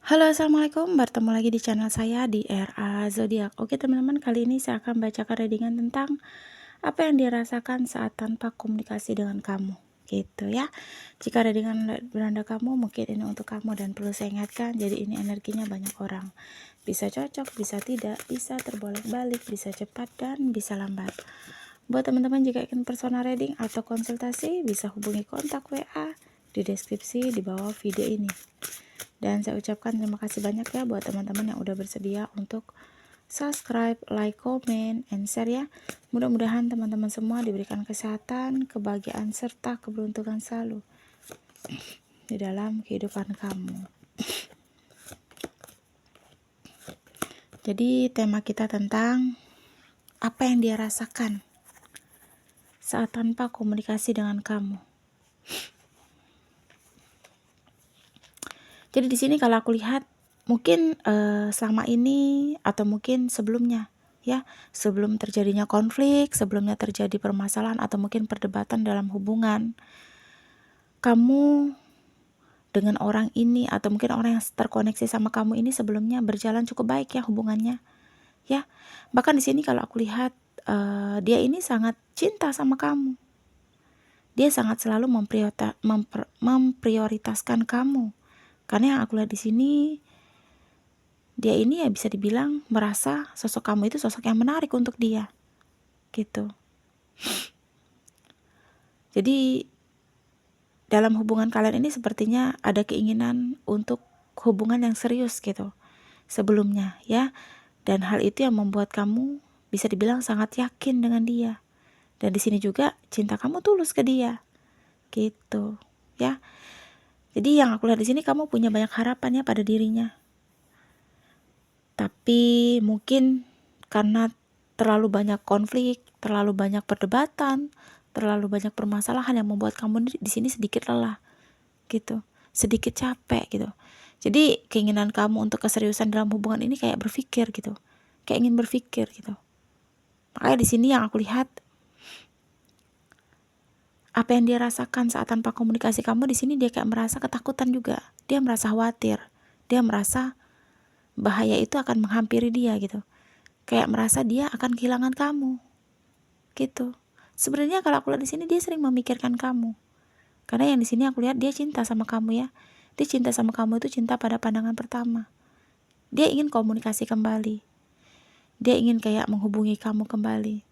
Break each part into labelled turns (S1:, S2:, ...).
S1: Halo, assalamualaikum. Bertemu lagi di channel saya di RA Zodiak. Oke, teman-teman, kali ini saya akan bacakan readingan tentang apa yang dirasakan saat tanpa komunikasi dengan kamu. Gitu ya. Jika readingan beranda kamu, mungkin ini untuk kamu dan perlu saya ingatkan. Jadi ini energinya banyak orang. Bisa cocok, bisa tidak, bisa terbolak-balik, bisa cepat dan bisa lambat. Buat teman-teman jika ingin personal reading atau konsultasi, bisa hubungi kontak WA di deskripsi di bawah video ini. Dan saya ucapkan terima kasih banyak ya buat teman-teman yang udah bersedia untuk subscribe, like, comment, and share ya. Mudah-mudahan teman-teman semua diberikan kesehatan, kebahagiaan, serta keberuntungan selalu di dalam kehidupan kamu. Jadi tema kita tentang apa yang dia rasakan saat tanpa komunikasi dengan kamu. Jadi di sini kalau aku lihat mungkin selama ini atau mungkin sebelumnya ya, sebelum terjadinya konflik, sebelumnya terjadi permasalahan atau mungkin perdebatan dalam hubungan, kamu dengan orang ini atau mungkin orang yang terkoneksi sama kamu ini sebelumnya berjalan cukup baik ya hubungannya ya. Bahkan di sini kalau aku lihat dia ini sangat cinta sama kamu. Dia sangat selalu memprioritaskan kamu. Karena yang aku lihat di sini, dia ini ya bisa dibilang merasa sosok kamu itu sosok yang menarik untuk dia. Gitu. Jadi dalam hubungan kalian ini sepertinya ada keinginan untuk hubungan yang serius gitu sebelumnya ya. Dan hal itu yang membuat kamu bisa dibilang sangat yakin dengan dia. Dan di sini juga cinta kamu tulus ke dia. Gitu, ya. Jadi yang aku lihat di sini kamu punya banyak harapan ya pada dirinya. Tapi mungkin karena terlalu banyak konflik, terlalu banyak perdebatan, terlalu banyak permasalahan yang membuat kamu di sini sedikit lelah, gitu, sedikit capek gitu. Jadi keinginan kamu untuk keseriusan dalam hubungan ini kayak berpikir gitu, kayak ingin berpikir gitu. Makanya di sini yang aku lihat apa yang dia rasakan saat tanpa komunikasi kamu di sini, dia kayak merasa ketakutan juga, dia merasa khawatir, dia merasa bahaya itu akan menghampiri dia gitu, kayak merasa dia akan kehilangan kamu gitu. Sebenarnya kalau aku lihat di sini dia sering memikirkan kamu, karena yang di sini aku lihat dia cinta sama kamu ya. Dia cinta sama kamu itu cinta pada pandangan pertama. Dia ingin komunikasi kembali, dia ingin kayak menghubungi kamu kembali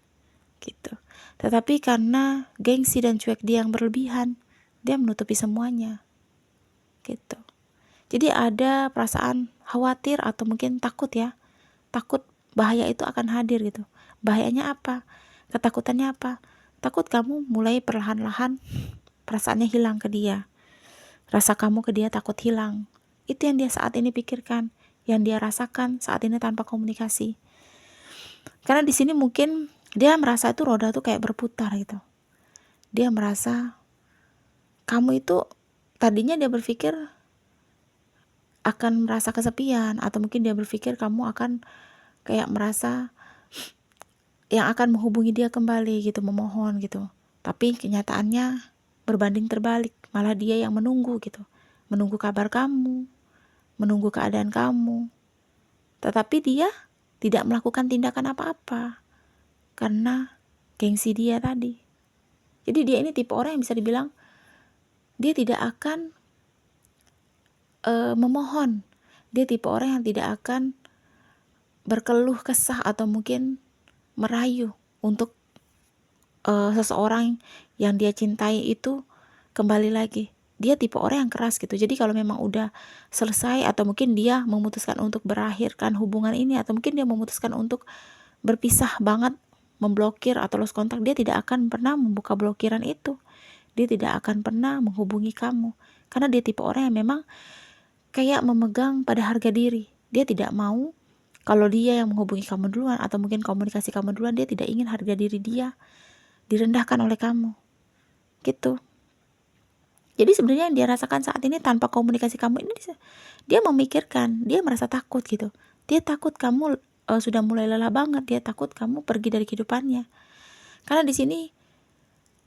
S1: gitu. Tetapi karena gengsi dan cuek dia yang berlebihan, dia menutupi semuanya gitu. Jadi ada perasaan khawatir atau mungkin takut ya, takut bahaya itu akan hadir gitu. Bahayanya apa? Ketakutannya apa? Takut kamu mulai perlahan-lahan perasaannya hilang ke dia, rasa kamu ke dia takut hilang. Itu yang dia saat ini pikirkan, yang dia rasakan saat ini tanpa komunikasi. Karena di sini mungkin dia merasa itu roda tuh kayak berputar gitu. Dia merasa kamu itu tadinya dia berpikir akan merasa kesepian, atau mungkin dia berpikir kamu akan kayak merasa yang akan menghubungi dia kembali gitu, memohon gitu. Tapi kenyataannya berbanding terbalik, malah dia yang menunggu gitu, menunggu kabar kamu, menunggu keadaan kamu. Tetapi dia tidak melakukan tindakan apa-apa karena gengsi dia tadi. Jadi dia ini tipe orang yang bisa dibilang dia tidak akan memohon. Dia tipe orang yang tidak akan berkeluh kesah atau mungkin merayu untuk seseorang yang dia cintai itu kembali lagi. Dia tipe orang yang keras gitu. Jadi kalau memang udah selesai atau mungkin dia memutuskan untuk berakhirkan hubungan ini, atau mungkin dia memutuskan untuk berpisah banget, memblokir atau lost kontak, dia tidak akan pernah membuka blokiran itu. Dia tidak akan pernah menghubungi kamu. Karena dia tipe orang yang memang kayak memegang pada harga diri. Dia tidak mau kalau dia yang menghubungi kamu duluan atau mungkin komunikasi kamu duluan, dia tidak ingin harga diri dia direndahkan oleh kamu. Gitu. Jadi sebenarnya yang dia rasakan saat ini tanpa komunikasi kamu ini, dia memikirkan, dia merasa takut gitu. Dia takut kamu sudah mulai lelah banget, dia takut kamu pergi dari kehidupannya. Karena di sini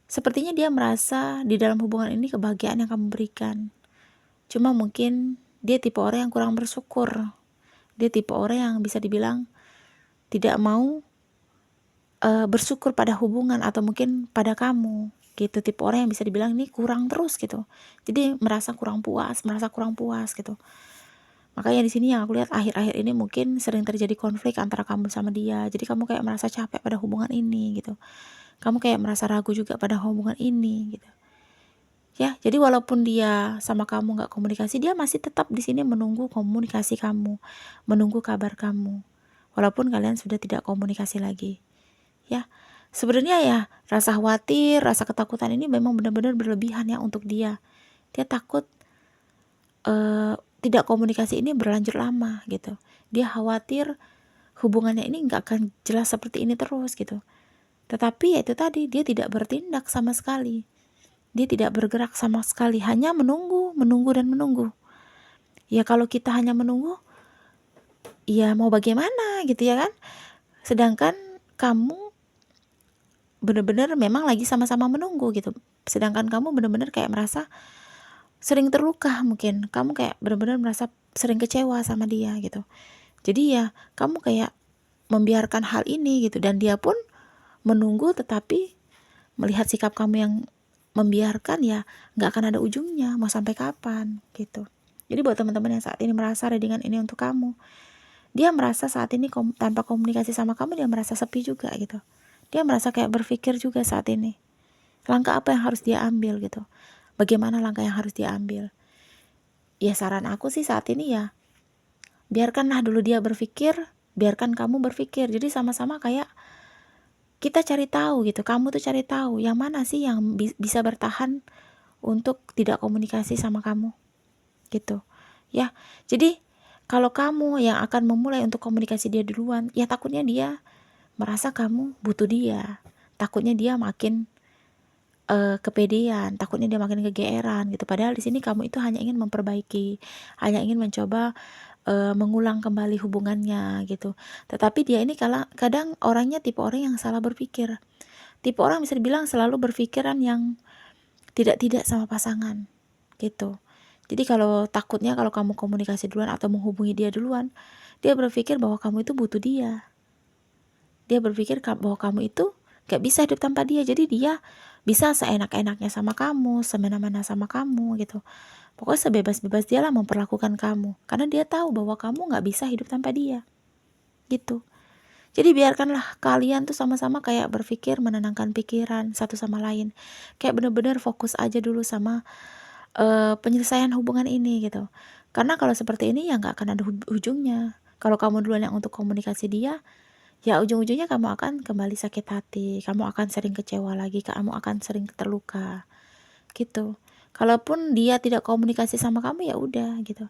S1: sepertinya dia merasa di dalam hubungan ini kebahagiaan yang kamu berikan. Cuma mungkin dia tipe orang yang kurang bersyukur. Dia tipe orang yang bisa dibilang tidak mau bersyukur pada hubungan atau mungkin pada kamu gitu. Tipe orang yang bisa dibilang ini kurang terus gitu, jadi merasa kurang puas gitu. Makanya di sini yang aku lihat akhir-akhir ini mungkin sering terjadi konflik antara kamu sama dia. Jadi kamu kayak merasa capek pada hubungan ini gitu, kamu kayak merasa ragu juga pada hubungan ini gitu ya. Jadi walaupun dia sama kamu nggak komunikasi, dia masih tetap di sini menunggu komunikasi kamu, menunggu kabar kamu, walaupun kalian sudah tidak komunikasi lagi ya. Sebenarnya ya rasa khawatir, rasa ketakutan ini memang benar-benar berlebihan ya untuk dia. Dia takut tidak komunikasi ini berlanjut lama gitu. Dia khawatir hubungannya ini nggak akan jelas seperti ini terus gitu. Tetapi ya itu tadi, dia tidak bertindak sama sekali. Dia tidak bergerak sama sekali, hanya menunggu, menunggu dan menunggu. Ya kalau kita hanya menunggu, ya mau bagaimana gitu ya kan? Sedangkan kamu benar-benar memang lagi sama-sama menunggu gitu. Sedangkan kamu benar-benar kayak merasa sering terluka, mungkin kamu kayak benar-benar merasa sering kecewa sama dia gitu. Jadi ya kamu kayak membiarkan hal ini gitu, dan dia pun menunggu, tetapi melihat sikap kamu yang membiarkan, ya nggak akan ada ujungnya, mau sampai kapan gitu. Jadi buat teman-teman yang saat ini merasa readingan ini untuk kamu, dia merasa saat ini tanpa komunikasi sama kamu, dia merasa sepi juga gitu. Dia merasa kayak berpikir juga saat ini, langkah apa yang harus dia ambil gitu. Bagaimana langkah yang harus dia ambil? Ya saran aku sih saat ini ya, biarkanlah dulu dia berpikir, biarkan kamu berpikir. Jadi sama-sama kayak kita cari tahu gitu, kamu tuh cari tahu yang mana sih yang bisa bertahan untuk tidak komunikasi sama kamu gitu ya. Jadi kalau kamu yang akan memulai untuk komunikasi dia duluan, ya takutnya dia merasa kamu butuh dia, takutnya dia makin kepedean, takutnya dia makin kegeeran gitu. Padahal di sini kamu itu hanya ingin memperbaiki, hanya ingin mencoba mengulang kembali hubungannya gitu. Tetapi dia ini kadang orangnya tipe orang yang salah berpikir, tipe orang bisa dibilang selalu berpikiran yang tidak sama pasangan gitu. Jadi kalau takutnya kalau kamu komunikasi duluan atau menghubungi dia duluan, dia berpikir bahwa kamu itu butuh dia. Dia berpikir bahwa kamu itu gak bisa hidup tanpa dia. Jadi dia bisa seenak-enaknya sama kamu, semena-mena sama kamu gitu. Pokoknya sebebas-bebas dia lah memperlakukan kamu, karena dia tahu bahwa kamu gak bisa hidup tanpa dia gitu. Jadi biarkanlah kalian tuh sama-sama kayak berpikir, menenangkan pikiran satu sama lain. Kayak bener-bener fokus aja dulu sama penyelesaian hubungan ini gitu. Karena kalau seperti ini ya nggak akan ada ujungnya. Kalau kamu duluan yang untuk komunikasi dia, ya ujung-ujungnya kamu akan kembali sakit hati, kamu akan sering kecewa lagi, kamu akan sering terluka gitu. Kalaupun dia tidak komunikasi sama kamu, ya udah gitu.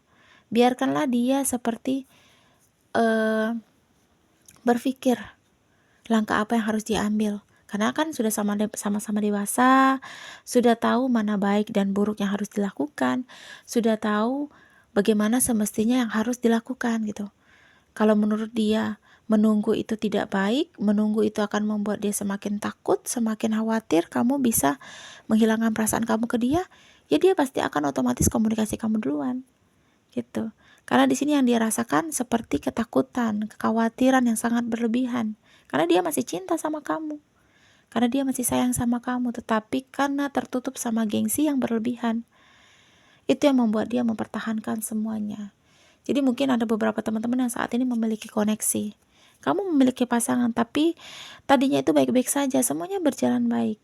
S1: Biarkanlah dia seperti berpikir langkah apa yang harus diambil. Karena kan sudah sama-sama dewasa, sudah tahu mana baik dan buruk yang harus dilakukan, sudah tahu bagaimana semestinya yang harus dilakukan gitu. Kalau menurut dia menunggu itu tidak baik, menunggu itu akan membuat dia semakin takut, semakin khawatir kamu bisa menghilangkan perasaan kamu ke dia, ya dia pasti akan otomatis komunikasi kamu duluan gitu. Karena di sini yang dia rasakan seperti ketakutan, kekhawatiran yang sangat berlebihan. Karena dia masih cinta sama kamu, karena dia masih sayang sama kamu, tetapi karena tertutup sama gengsi yang berlebihan, itu yang membuat dia mempertahankan semuanya. Jadi mungkin ada beberapa teman-teman yang saat ini memiliki koneksi. Kamu memiliki pasangan, tapi tadinya itu baik-baik saja, semuanya berjalan baik.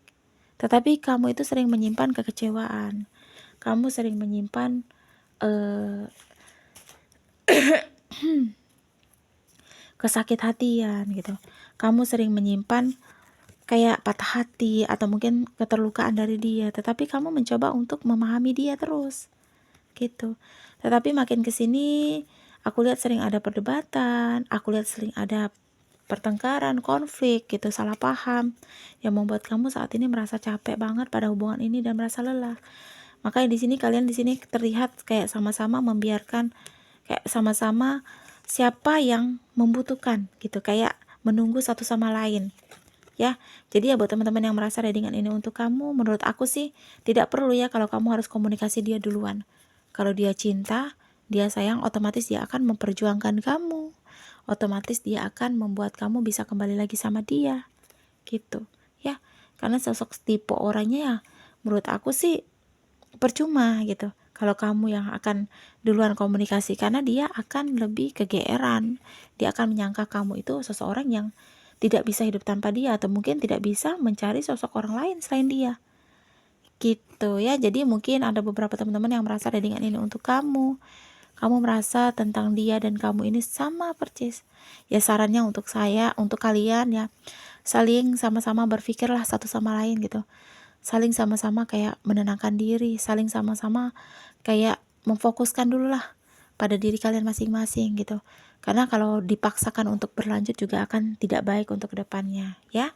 S1: Tetapi kamu itu sering menyimpan kekecewaan, kamu sering menyimpan kesakit hatian gitu. Kamu sering menyimpan kayak patah hati atau mungkin keterlukaan dari dia, tetapi kamu mencoba untuk memahami dia terus gitu. Tetapi makin kesini aku lihat sering ada perdebatan, aku lihat sering ada pertengkaran, konflik gitu, salah paham yang membuat kamu saat ini merasa capek banget pada hubungan ini dan merasa lelah. Makanya di sini kalian di sini terlihat kayak sama-sama membiarkan, kayak sama-sama siapa yang membutuhkan gitu, kayak menunggu satu sama lain ya. Jadi ya buat teman-teman yang merasa readingan ini untuk kamu, menurut aku sih tidak perlu ya kalau kamu harus komunikasi dia duluan. Kalau dia cinta, dia sayang, otomatis dia akan memperjuangkan kamu, otomatis dia akan membuat kamu bisa kembali lagi sama dia, gitu ya. Karena sosok tipe orangnya ya menurut aku sih percuma gitu kalau kamu yang akan duluan komunikasi, karena dia akan lebih kegeeran, dia akan menyangka kamu itu seseorang yang tidak bisa hidup tanpa dia, atau mungkin tidak bisa mencari sosok orang lain selain dia, gitu ya. Jadi mungkin ada beberapa teman-teman yang merasa readingan ini untuk kamu merasa tentang dia dan kamu ini sama persis. Ya sarannya untuk saya, untuk kalian ya, saling sama-sama berpikirlah satu sama lain gitu. Saling sama-sama kayak menenangkan diri, saling sama-sama kayak memfokuskan dulu lah pada diri kalian masing-masing gitu. Karena kalau dipaksakan untuk berlanjut juga akan tidak baik untuk kedepannya ya.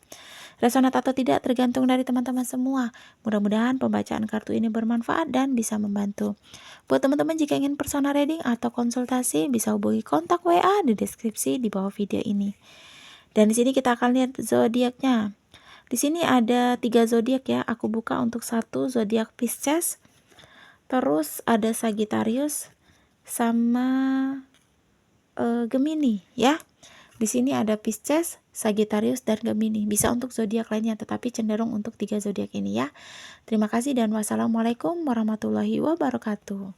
S1: Resonat atau tidak tergantung dari teman-teman semua. Mudah-mudahan pembacaan kartu ini bermanfaat dan bisa membantu. Buat teman-teman jika ingin personal reading atau konsultasi bisa hubungi kontak WA di deskripsi di bawah video ini. Dan di sini kita akan lihat zodiaknya. Di sini ada 3 zodiak ya. Aku buka untuk satu zodiak Pisces. Terus ada Sagittarius sama Gemini ya. Di sini ada Pisces, Sagittarius, dan Gemini. Bisa untuk zodiak lainnya, tetapi cenderung untuk 3 zodiak ini ya. Terima kasih dan wassalamualaikum warahmatullahi wabarakatuh.